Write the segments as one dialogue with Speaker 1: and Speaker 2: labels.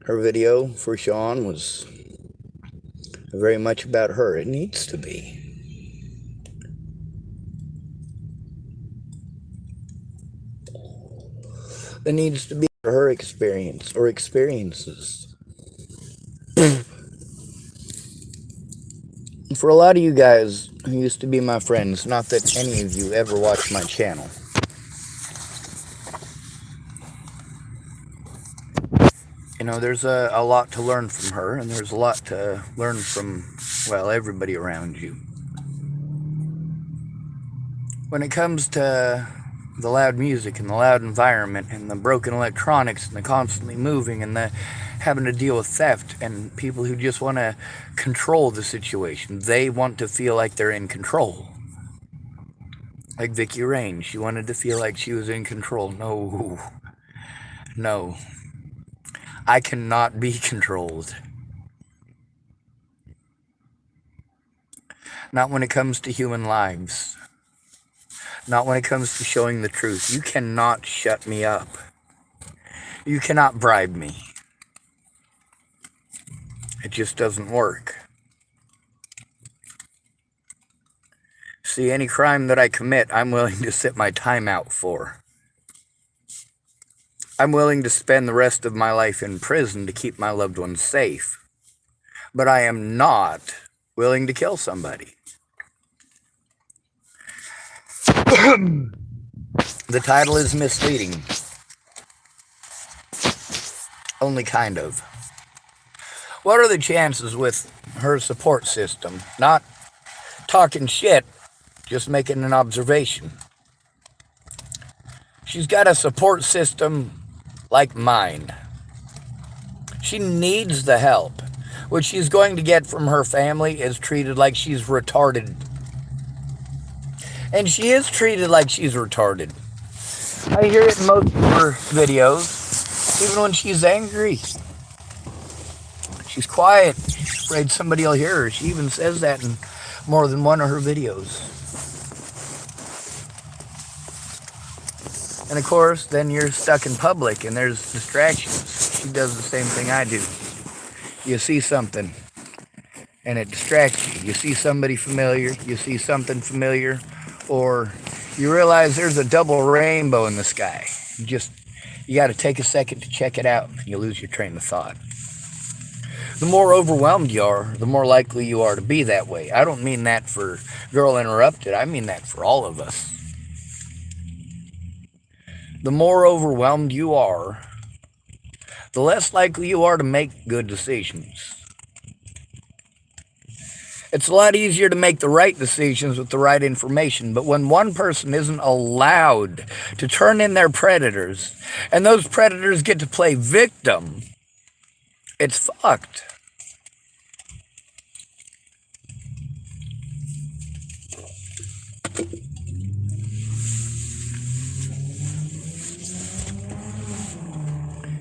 Speaker 1: Her video for Sean was very much about her. It needs to be. It needs to be her experience or experiences. For a lot of you guys who used to be my friends, not that any of you ever watched my channel, you know, there's a lot to learn from her, and there's a lot to learn from, well, everybody around you. When it comes to the loud music and the loud environment and the broken electronics and the constantly moving and the having to deal with theft and people who just want to control the situation, they want to feel like they're in control. Like Vicky Rain, she wanted to feel like she was in control. No, I cannot be controlled. Not when it comes to human lives. Not when it comes to showing the truth. You cannot shut me up. You cannot bribe me. It just doesn't work. See, any crime that I commit, I'm willing to sit my time out for. I'm willing to spend the rest of my life in prison to keep my loved ones safe. But I am not willing to kill somebody. The title is misleading. Only kind of. What are the chances with her support system? Not talking shit, just making an observation. She's got a support system like mine. She needs the help. What she's going to get from her family is treated like she's retarded. And she is treated like she's retarded. I hear it in most of her videos, even when she's angry. She's quiet, afraid somebody will hear her. She even says that in more than one of her videos. And of course, then you're stuck in public and there's distractions. She does the same thing I do. You see something and it distracts you. You see somebody familiar, you see something familiar, or you realize there's a double rainbow in the sky. You got to take a second to check it out and you lose your train of thought. The more overwhelmed you are, the more likely you are to be that way. I don't mean that for Girl Interrupted. I mean that for all of us. The more overwhelmed you are, the less likely you are to make good decisions. It's a lot easier to make the right decisions with the right information, but when one person isn't allowed to turn in their predators, and those predators get to play victim, it's fucked.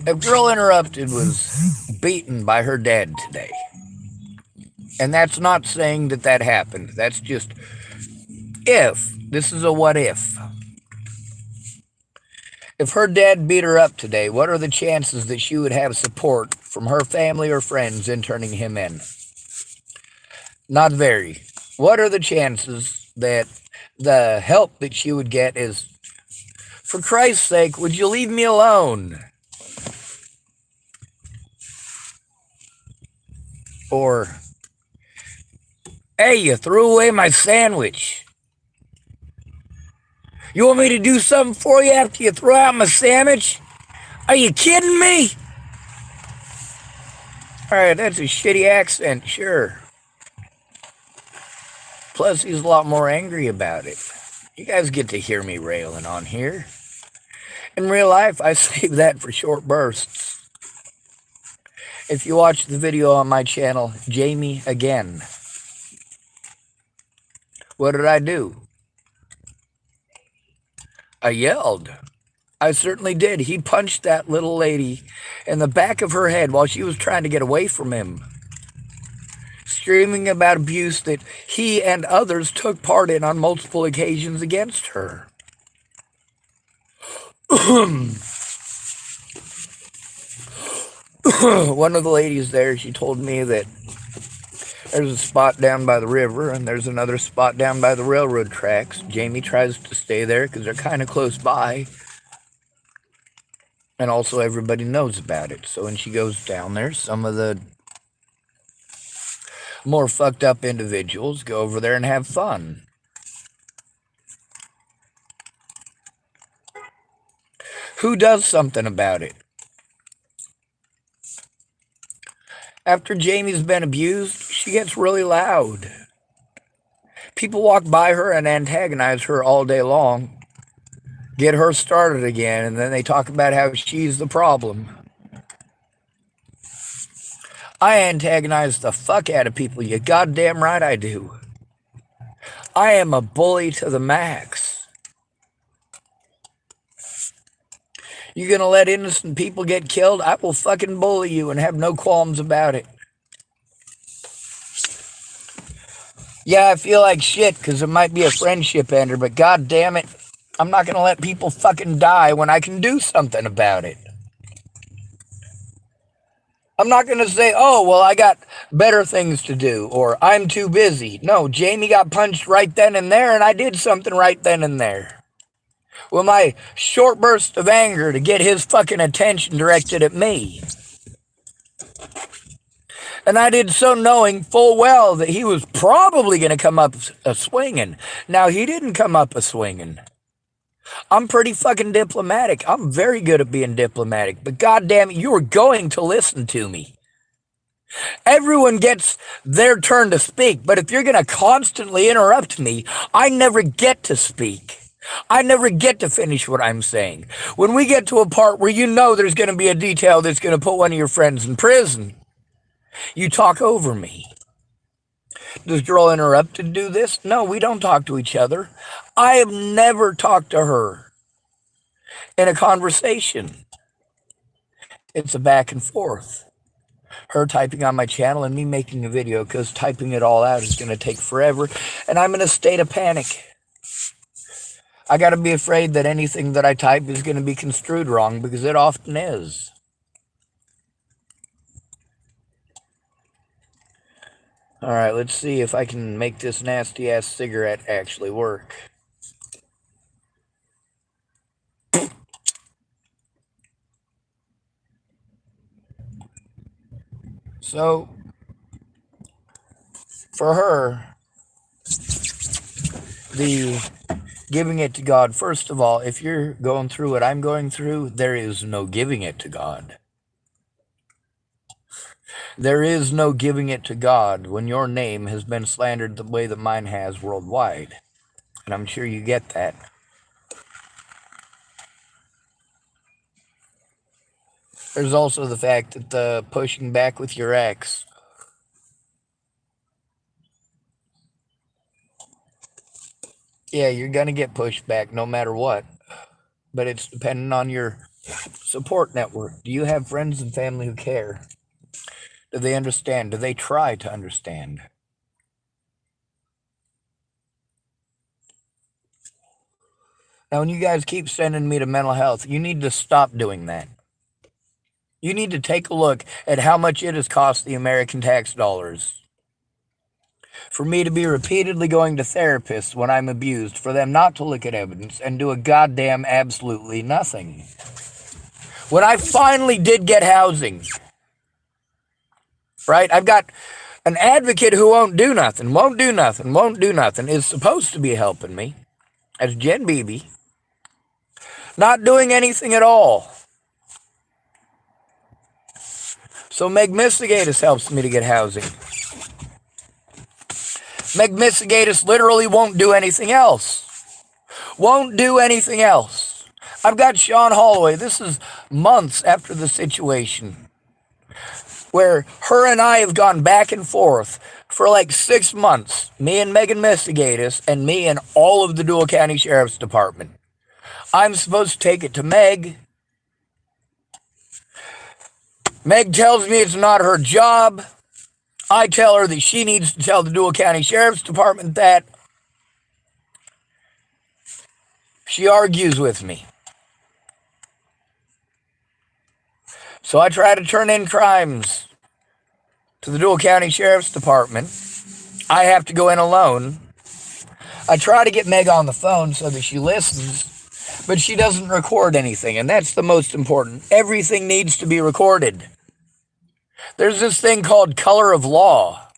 Speaker 1: If Girl Interrupted was beaten by her dad today, and that's not saying that that happened, that's just if. This is a what if. If her dad beat her up today, what are the chances that she would have support from her family or friends in turning him in? Not very. What are the chances that the help that she would get is, for Christ's sake, would you leave me alone? Or, hey, you threw away my sandwich. You want me to do something for you after you throw out my sandwich? Are you kidding me? Alright, that's a shitty accent, sure. Plus, he's a lot more angry about it. You guys get to hear me railing on here. In real life, I save that for short bursts. If you watch the video on my channel, Jamie Again, what did I do? I yelled. I certainly did. He punched that little lady in the back of her head while she was trying to get away from him, screaming about abuse that he and others took part in on multiple occasions against her. One of the ladies there, she told me that there's a spot down by the river and there's another spot down by the railroad tracks. Jamie tries to stay there because they're kind of close by. And also everybody knows about it. So when she goes down there, some of the more fucked up individuals go over there and have fun. Who does something about it? After Jamie's been abused, she gets really loud. People walk by her and antagonize her all day long, get her started again, and then they talk about how she's the problem. I antagonize the fuck out of people, you goddamn right I do. I am a bully to the max. You gonna let innocent people get killed? I will fucking bully you and have no qualms about it. Yeah, I feel like shit because it might be a friendship ender, but god damn it, I'm not gonna let people fucking die when I can do something about it. I'm not gonna say, oh, well, I got better things to do, or I'm too busy. No, Jamie got punched right then and there, and I did something right then and there. With my short burst of anger to get his fucking attention directed at me. And I did so knowing full well that he was probably going to come up a swinging. Now, he didn't come up a swinging. I'm pretty fucking diplomatic. I'm very good at being diplomatic. But goddamn it, you are going to listen to me. Everyone gets their turn to speak. But if you're going to constantly interrupt me, I never get to speak. I never get to finish what I'm saying. When we get to a part where you know there's going to be a detail that's going to put one of your friends in prison, you talk over me. Does Girl Interrupted do this? No, we don't talk to each other. I have never talked to her in a conversation. It's a back and forth. Her typing on my channel and me making a video because typing it all out is going to take forever. And I'm in a state of panic. I got to be afraid that anything that I type is going to be construed wrong because it often is. All right, let's see if I can make this nasty-ass cigarette actually work. So, for her, the giving it to God, first of all, if you're going through what I'm going through, there is no giving it to God. There is no giving it to God when your name has been slandered the way that mine has worldwide. And I'm sure you get that. There's also the fact that the pushing back with your ex. Yeah, you're going to get pushed back no matter what. But it's dependent on your support network. Do you have friends and family who care? Do they understand? Do they try to understand? Now, when you guys keep sending me to mental health, you need to stop doing that. You need to take a look at how much it has cost the American tax dollars for me to be repeatedly going to therapists when I'm abused, for them not to look at evidence and do a goddamn absolutely nothing. When I finally did get housing, right, I've got an advocate who won't do nothing, is supposed to be helping me. That's Jen Beebe. Not doing anything at all. So Meg Mistigatis helps me to get housing. Meg Mistigatis literally won't do anything else. Won't do anything else. I've got Sean Holloway. This is months after the situation where her and I have gone back and forth for like 6 months. Me and Megan Mistigatis and me and all of the Dual County Sheriff's Department. I'm supposed to take it to Meg. Meg tells me it's not her job. I tell her that she needs to tell the Dual County Sheriff's Department that. She argues with me. So I try to turn in crimes to the Dual County Sheriff's Department. I have to go in alone. I try to get Meg on the phone so that she listens, but she doesn't record anything, and that's the most important. Everything needs to be recorded. There's this thing called color of law.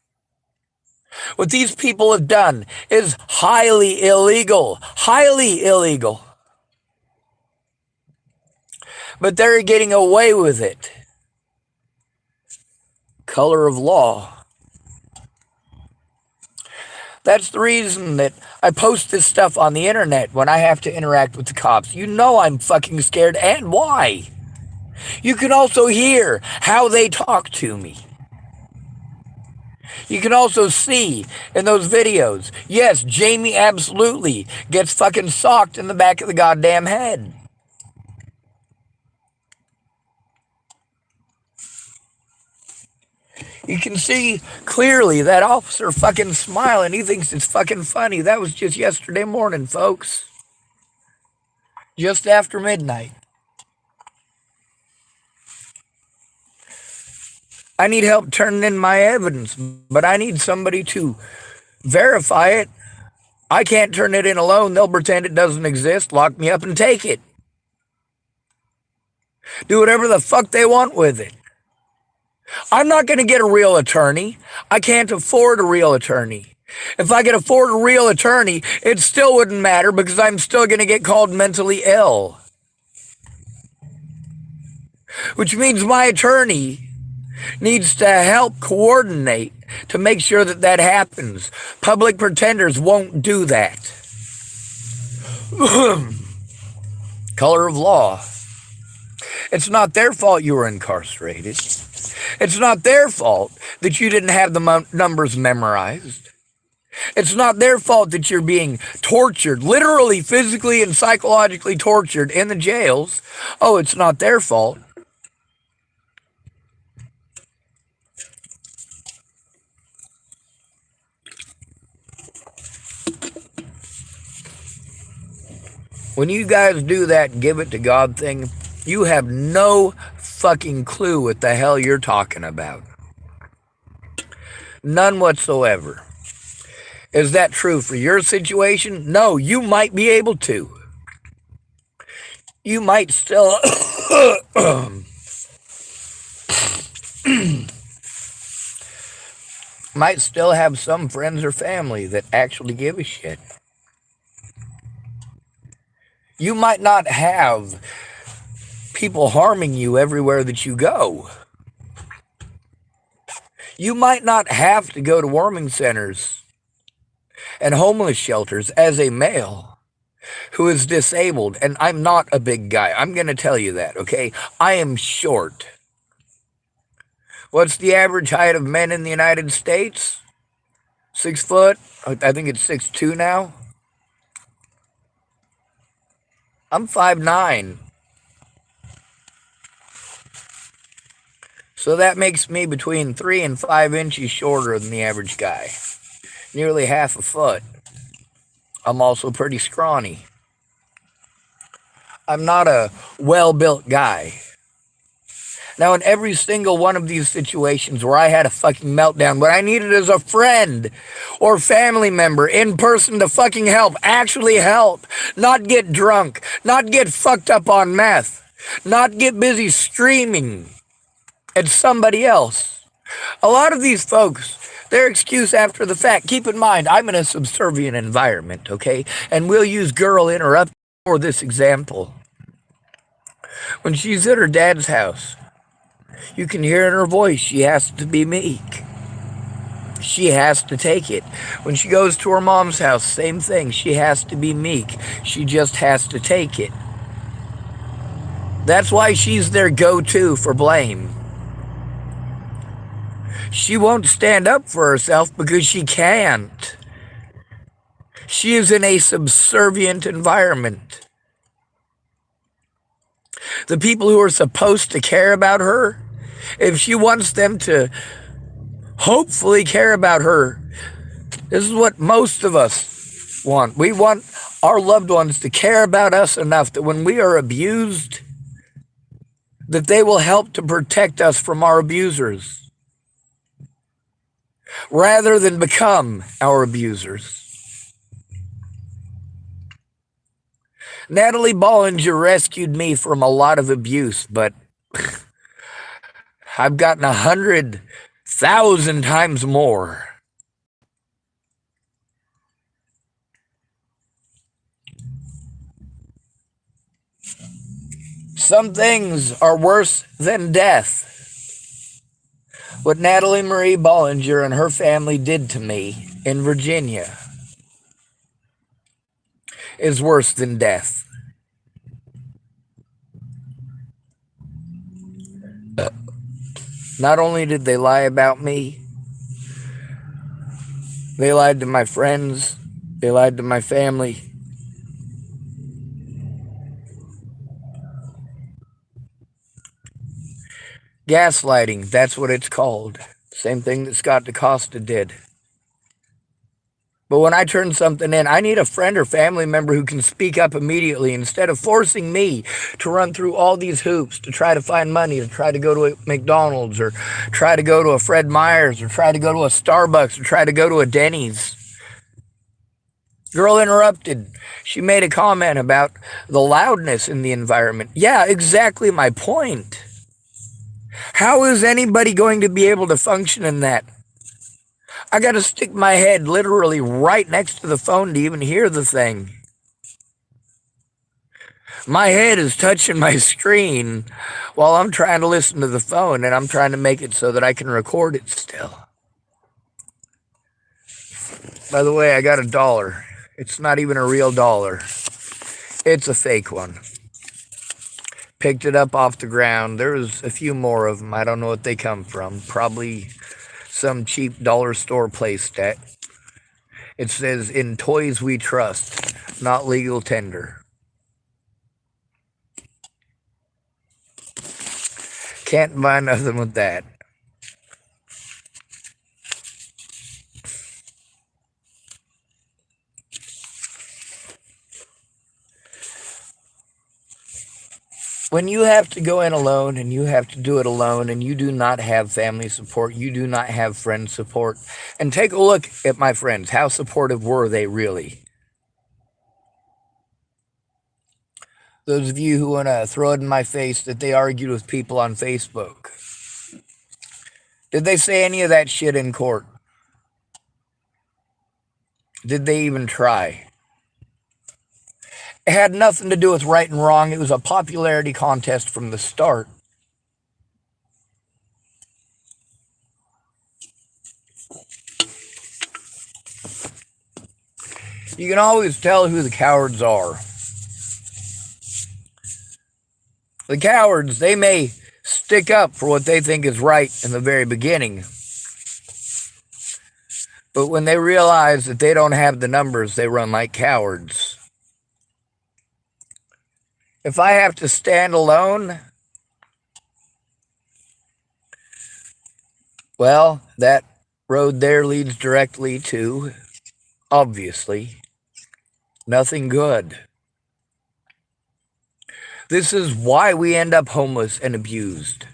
Speaker 1: What these people have done is highly illegal. Highly illegal. But they're getting away with it. Color of law. That's the reason that I post this stuff on the internet when I have to interact with the cops. You know I'm fucking scared, and why? You can also hear how they talk to me. You can also see in those videos, yes, Jamie absolutely gets fucking socked in the back of the goddamn head. You can see clearly that officer fucking smiling. He thinks it's fucking funny. That was just yesterday morning, folks. Just after midnight. I need help turning in my evidence, but I need somebody to verify it. I can't turn it in alone. They'll pretend it doesn't exist, lock me up, and take it. Do whatever the fuck they want with it. I'm not going to get a real attorney. I can't afford a real attorney. If I could afford a real attorney, it still wouldn't matter because I'm still going to get called mentally ill. Which means my attorney needs to help coordinate to make sure that that happens. Public pretenders won't do that. Color of law. It's not their fault you were incarcerated. It's not their fault that you didn't have the numbers memorized. It's not their fault that you're being tortured, literally, physically, and psychologically tortured in the jails. Oh, it's not their fault. When you guys do that give it to God thing, you have no fucking clue what the hell you're talking about. None whatsoever. Is that true for your situation? No, you might be able to. You might still might still have some friends or family that actually give a shit. You might not have people harming you everywhere that you go. You might not have to go to warming centers and homeless shelters as a male who is disabled. And I'm not a big guy. I'm going to tell you that, okay? I am short. What's the average height of men in the United States? 6 foot? I think it's 6'2" now. I'm 5'9". So that makes me between 3 and 5 inches shorter than the average guy. Nearly half a foot. I'm also pretty scrawny. I'm not a well-built guy. Now, in every single one of these situations where I had a fucking meltdown, what I needed is a friend or family member in person to fucking help, actually help, not get drunk, not get fucked up on meth, not get busy screaming at somebody else. A lot of these folks, their excuse after the fact, keep in mind, I'm in a subservient environment, okay? And we'll use girl interrupt for this example. When she's at her dad's house, you can hear in her voice, she has to be meek. She has to take it. When she goes to her mom's house, same thing. She has to be meek. She just has to take it. That's why she's their go-to for blame. She won't stand up for herself because she can't. She is in a subservient environment. The people who are supposed to care about her, if she wants them to hopefully care about her, this is what most of us want. We want our loved ones to care about us enough that when we are abused, that they will help to protect us from our abusers rather than become our abusers. Natalie Bollinger rescued me from a lot of abuse, but I've gotten 100,000 times more. Some things are worse than death. What Natalie Marie Bollinger and her family did to me in Virginia is worse than death. Not only did they lie about me, they lied to my friends, they lied to my family. Gaslighting, that's what it's called. Same thing that Scott DaCosta did. But when I turn something in, I need a friend or family member who can speak up immediately instead of forcing me to run through all these hoops to try to find money, to try to go to a McDonald's or try to go to a Fred Meyer's or try to go to a Starbucks or try to go to a Denny's. Girl interrupted. She made a comment about the loudness in the environment. Yeah, exactly my point. How is anybody going to be able to function in that? I got to stick my head literally right next to the phone to even hear the thing. My head is touching my screen while I'm trying to listen to the phone, and I'm trying to make it so that I can record it still. By the way, I got $1. It's not even a real dollar. It's a fake one. Picked it up off the ground. There's a few more of them. I don't know what they come from. Probably some cheap dollar store place that. It says, "In toys we trust, not legal tender." Can't buy nothing with that. When you have to go in alone and you have to do it alone and you do not have family support, you do not have friend support, and take a look at my friends. How supportive were they really? Those of you who want to throw it in my face that they argued with people on Facebook. Did they say any of that shit in court? Did they even try? It had nothing to do with right and wrong. It was a popularity contest from the start. You can always tell who the cowards are. The cowards, they may stick up for what they think is right in the very beginning. But when they realize that they don't have the numbers, they run like cowards. If I have to stand alone, well, that road there leads directly to, obviously, nothing good. This is why we end up homeless and abused.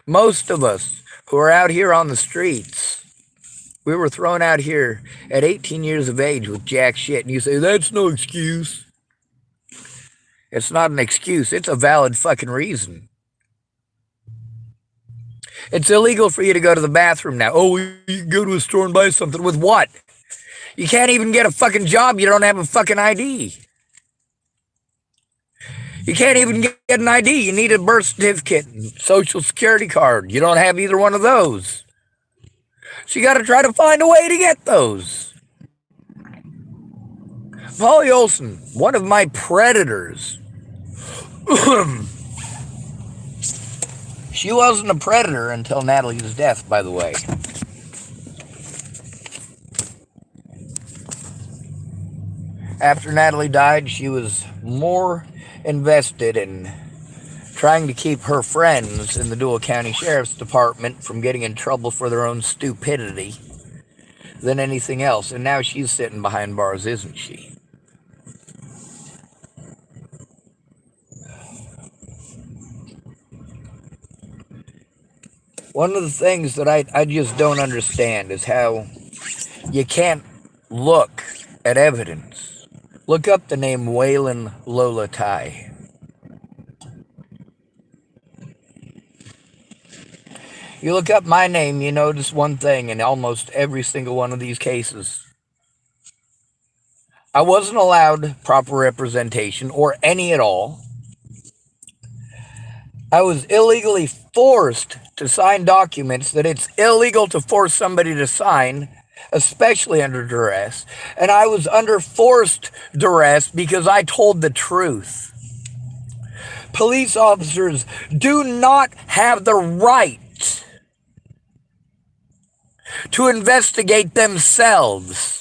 Speaker 1: Most of us who are out here on the streets, we were thrown out here at 18 years of age with jack shit, and you say, that's no excuse. It's not an excuse. It's a valid fucking reason. It's illegal for you to go to the bathroom now. Oh, you can go to a store and buy something. With what? You can't even get a fucking job. You don't have a fucking ID. You can't even get an ID. You need a birth certificate and social security card. You don't have either one of those. So you got to try to find a way to get those. Polly Olson, one of my predators. She wasn't a predator until Natalie's death, by the way. After Natalie died, she was more invested in trying to keep her friends in the Dual County Sheriff's Department from getting in trouble for their own stupidity than anything else. And now she's sitting behind bars, isn't she? One of the things that I just don't understand is how you can't look at evidence. Look up the name Waylon Lola Tai. You look up my name, you notice one thing in almost every single one of these cases. I wasn't allowed proper representation or any at all. I was illegally forced to sign documents that it's illegal to force somebody to sign, especially under duress. And I was under forced duress because I told the truth. Police officers do not have the right to investigate themselves.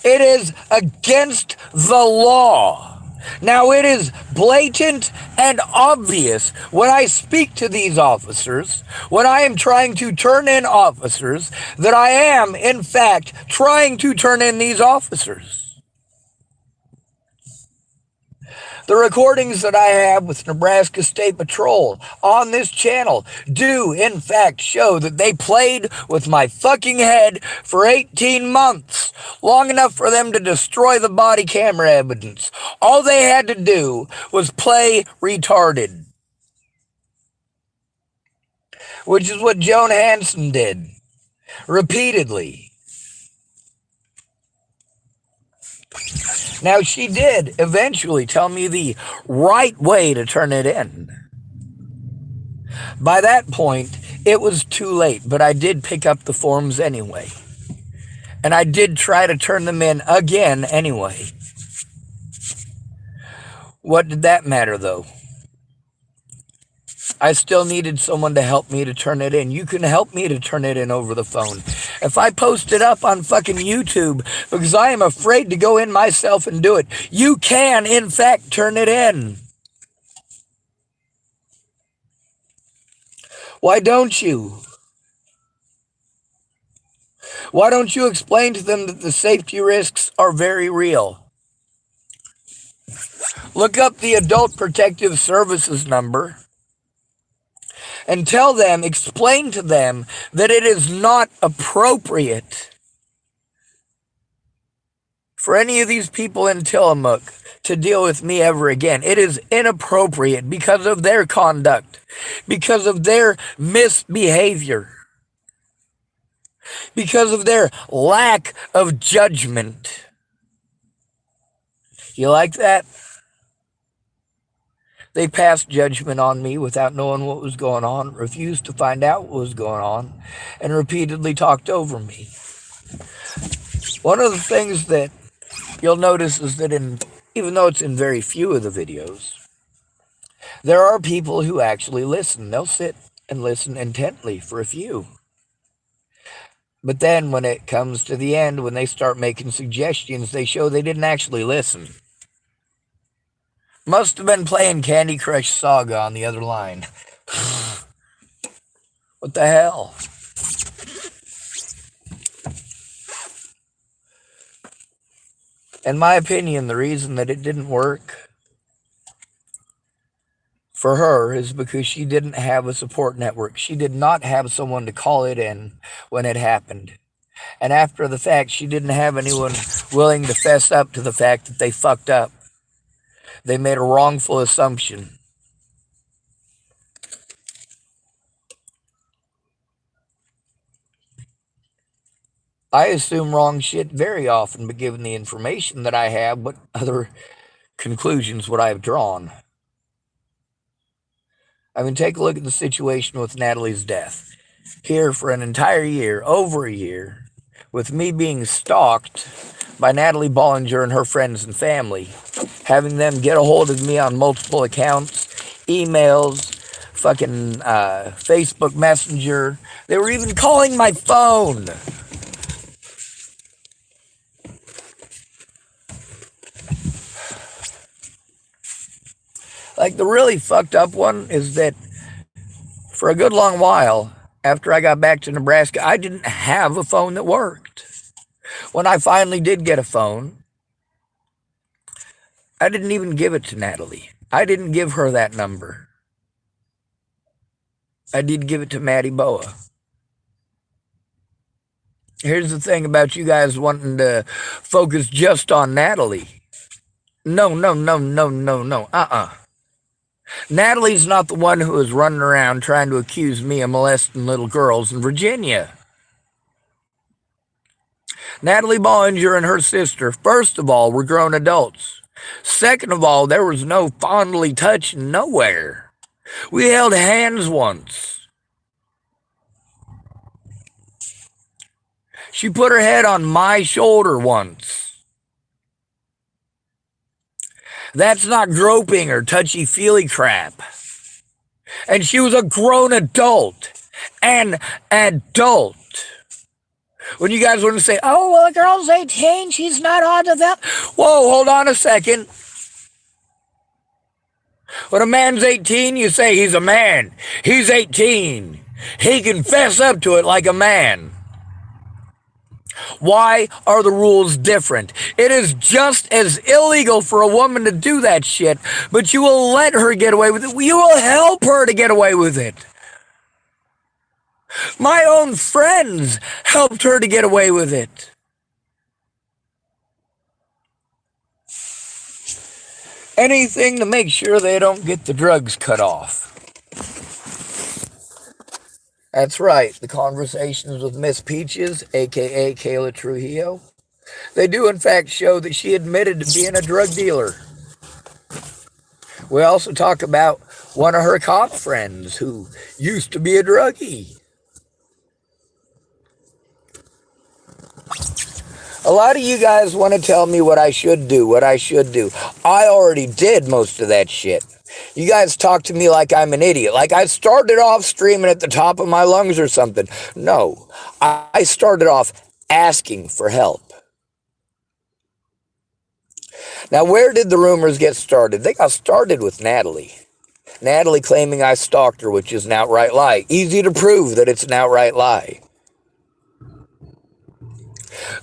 Speaker 1: It is against the law. Now, it is blatant and obvious when I speak to these officers, when I am trying to turn in officers, that I am, in fact, trying to turn in these officers. The recordings that I have with Nebraska State Patrol on this channel do, in fact, show that they played with my fucking head for 18 months, long enough for them to destroy the body camera evidence. All they had to do was play retarded, which is what Joan Hanson did repeatedly. Now, she did eventually tell me the right way to turn it in. By that point, it was too late, but I did pick up the forms anyway. And I did try to turn them in again anyway. What did that matter, though? I still needed someone to help me to turn it in. You can help me to turn it in over the phone. If I post it up on fucking YouTube because I am afraid to go in myself and do it, you can, in fact, turn it in. Why don't you? Why don't you explain to them that the safety risks are very real? Look up the Adult Protective Services number and tell them, explain to them that it is not appropriate for any of these people in Tillamook to deal with me ever again. It is inappropriate because of their conduct, because of their misbehavior, because of their lack of judgment. You like that? They passed judgment on me without knowing what was going on, refused to find out what was going on, and repeatedly talked over me. One of the things that you'll notice is that even though it's in very few of the videos, there are people who actually listen. They'll sit and listen intently for a few. But then when it comes to the end, when they start making suggestions, they show they didn't actually listen. Must have been playing Candy Crush Saga on the other line. What the hell? In my opinion, the reason that it didn't work for her is because she didn't have a support network. She did not have someone to call it in when it happened. And after the fact, she didn't have anyone willing to fess up to the fact that they fucked up. They made a wrongful assumption. I assume wrong shit very often, but given the information that I have, what other conclusions would I have drawn? I mean, take a look at the situation with Natalie's death. Here for an entire year, over a year, with me being stalked by Natalie Bollinger and her friends and family, having them get a hold of me on multiple accounts, emails, fucking Facebook Messenger. They were even calling my phone. Like, the really fucked up one is that for a good long while, after I got back to Nebraska, I didn't have a phone that worked. When I finally did get a phone, I didn't even give it to Natalie. I didn't give her that number. I did give it to Maddie Boa. Here's the thing about you guys wanting to focus just on Natalie. No, no, no, no, no, no. Natalie's not the one who is running around trying to accuse me of molesting little girls in Virginia. Natalie Bollinger and her sister, first of all, were grown adults. Second of all, there was no fondly touching nowhere. We held hands once. She put her head on my shoulder once. That's not groping or touchy-feely crap. And she was a grown adult. An adult. When you guys want to say, oh, well, the girl's 18, she's not on to that. Whoa, hold on a second. When a man's 18, you say he's a man. He's 18. He can fess up to it like a man. Why are the rules different? It is just as illegal for a woman to do that shit, but you will let her get away with it. You will help her to get away with it. My own friends helped her to get away with it. Anything to make sure they don't get the drugs cut off. That's right, the conversations with Miss Peaches, a.k.a. Kayla Trujillo, they do in fact show that she admitted to being a drug dealer. We also talk about one of her cop friends who used to be a druggie. A lot of you guys want to tell me what I should do, I already did most of that shit. You guys talk to me like I'm an idiot, like I started off screaming at the top of my lungs or something. No, I started off asking for help. Now, where did the rumors get started? They got started with Natalie. Natalie claiming I stalked her, which is an outright lie. Easy to prove that it's an outright lie.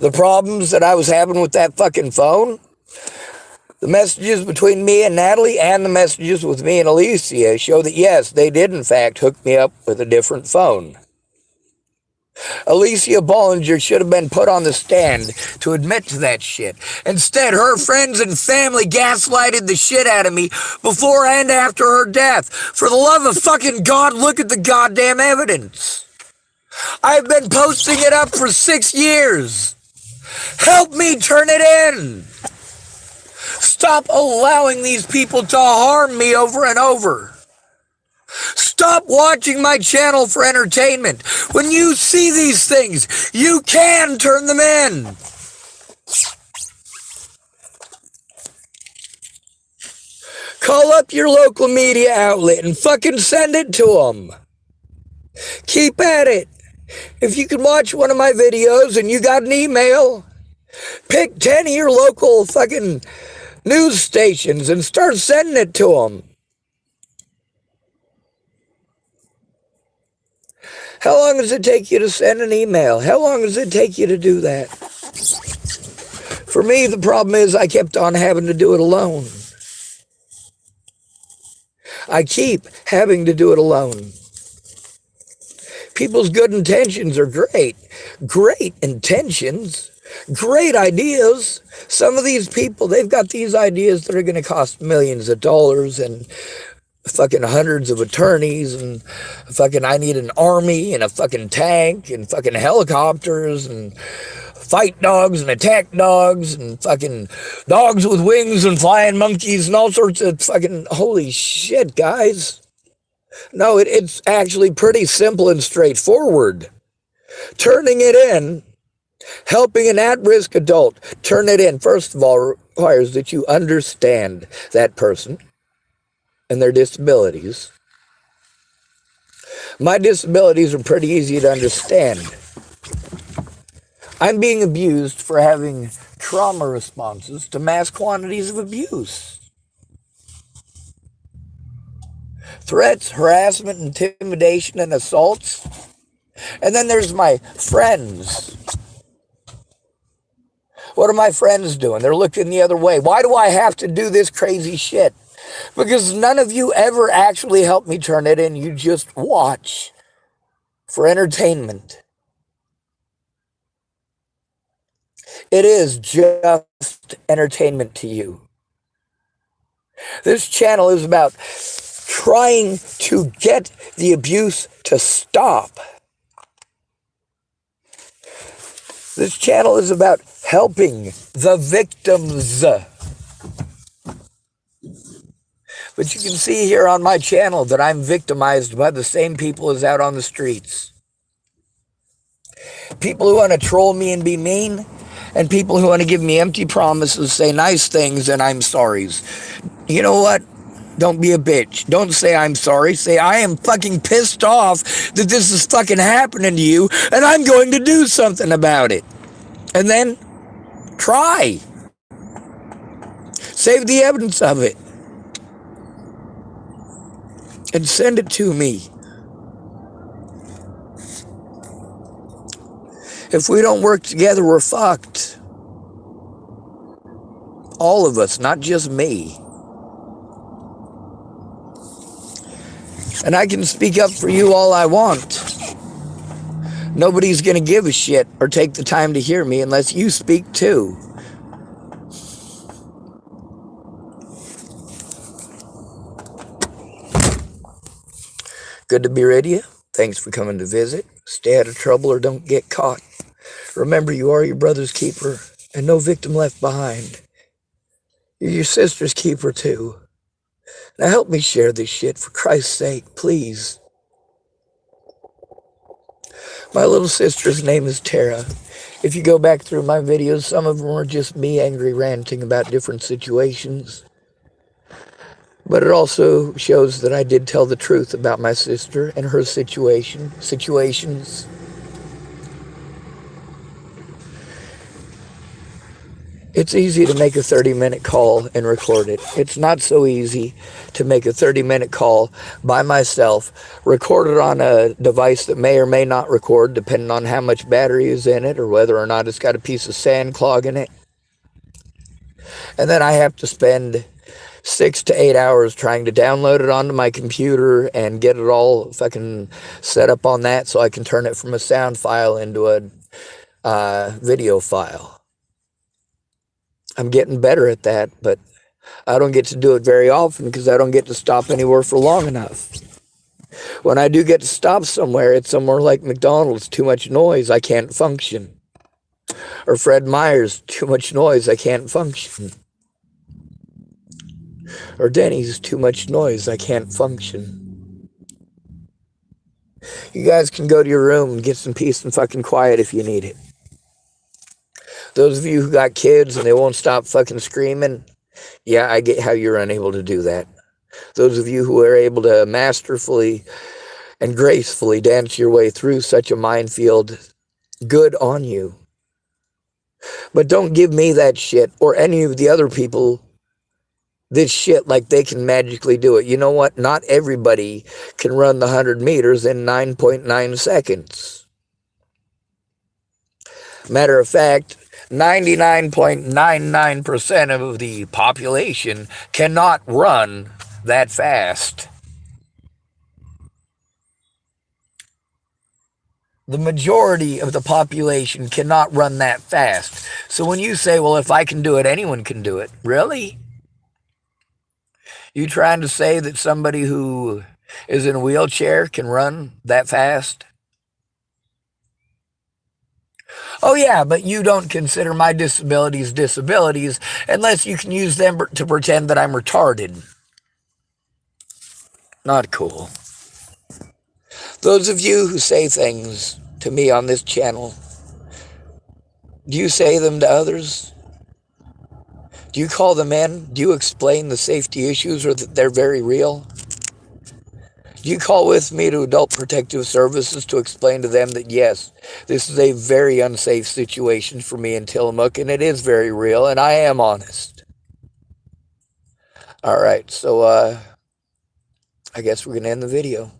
Speaker 1: The problems that I was having with that fucking phone, the messages between me and Natalie and the messages with me and Alicia show that yes, they did in fact hook me up with a different phone. Alicia Bollinger should have been put on the stand to admit to that shit. Instead, her friends and family gaslighted the shit out of me before and after her death. For the love of fucking God, look at the goddamn evidence. I've been posting it up for 6 years. Help me turn it in. Stop allowing these people to harm me over and over. Stop watching my channel for entertainment. When you see these things, you can turn them in. Call up your local media outlet and fucking send it to them. Keep at it. If you can watch one of my videos and you got an email, pick 10 of your local fucking news stations and start sending it to them. How long does it take you to send an email? How long does it take you to do that? For me, the problem is I kept on having to do it alone. I keep having to do it alone. People's good intentions are great. Great intentions. Great ideas. Some of these people, they've got these ideas that are going to cost millions of dollars and fucking hundreds of attorneys and fucking I need an army and a fucking tank and fucking helicopters and fight dogs and attack dogs and fucking dogs with wings and flying monkeys and all sorts of fucking holy shit, guys. No, it's actually pretty simple and straightforward. Turning it in, helping an at-risk adult turn it in, first of all, requires that you understand that person and their disabilities. My disabilities are pretty easy to understand. I'm being abused for having trauma responses to mass quantities of abuse. Threats, harassment, intimidation, and assaults. And then there's my friends. What are my friends doing? They're looking the other way. Why do I have to do this crazy shit? Because none of you ever actually help me turn it in. You just watch for entertainment. It is just entertainment to you. This channel is about trying to get the abuse to stop. This channel is about helping the victims. But you can see here on my channel that I'm victimized by the same people as out on the streets. People who want to troll me and be mean, and people who want to give me empty promises, say nice things, and I'm sorries. You know what? Don't be a bitch. Don't say I'm sorry. Say I am fucking pissed off that this is fucking happening to you, and I'm going to do something about it. And then try. Save the evidence of it. And send it to me. If we don't work together, we're fucked. All of us, not just me. And I can speak up for you all I want. Nobody's going to give a shit or take the time to hear me unless you speak too. Good to be with you. Thanks for coming to visit. Stay out of trouble or don't get caught. Remember, you are your brother's keeper and no victim left behind. You're your sister's keeper too. Now help me share this shit for Christ's sake, please. My little sister's name is Tara. If you go back through my videos, some of them are just me angry ranting about different situations. But it also shows that I did tell the truth about my sister and her situations. It's easy to make a 30-minute call and record it. It's not so easy to make a 30-minute call by myself, record it on a device that may or may not record, depending on how much battery is in it or whether or not it's got a piece of sand clogging it. And then I have to spend 6 to 8 hours trying to download it onto my computer and get it all fucking set up on that so I can turn it from a sound file into a video file. I'm getting better at that, but I don't get to do it very often because I don't get to stop anywhere for long enough. When I do get to stop somewhere, it's somewhere like McDonald's, too much noise, I can't function. Or Fred Meyer's, too much noise, I can't function. Or Denny's, too much noise, I can't function. You guys can go to your room and get some peace and fucking quiet if you need it. Those of you who got kids and they won't stop fucking screaming, yeah, I get how you're unable to do that. Those of you who are able to masterfully and gracefully dance your way through such a minefield, good on you. But don't give me that shit or any of the other people this shit like they can magically do it. You know what? Not everybody can run the 100 meters in 9.9 seconds. Matter of fact, 99.99% of the population cannot run that fast. The majority of the population cannot run that fast. So when you say, well, if I can do it, anyone can do it. Really? You trying to say that somebody who is in a wheelchair can run that fast? Oh yeah, but you don't consider my disabilities disabilities unless you can use them to pretend that I'm retarded. Not cool. Those of you who say things to me on this channel, do you say them to others? Do you call them in? Do you explain the safety issues or that they're very real? Do you call with me to Adult Protective Services to explain to them that, yes, this is a very unsafe situation for me in Tillamook, and it is very real, and I am honest. All right, so I guess we're going to end the video.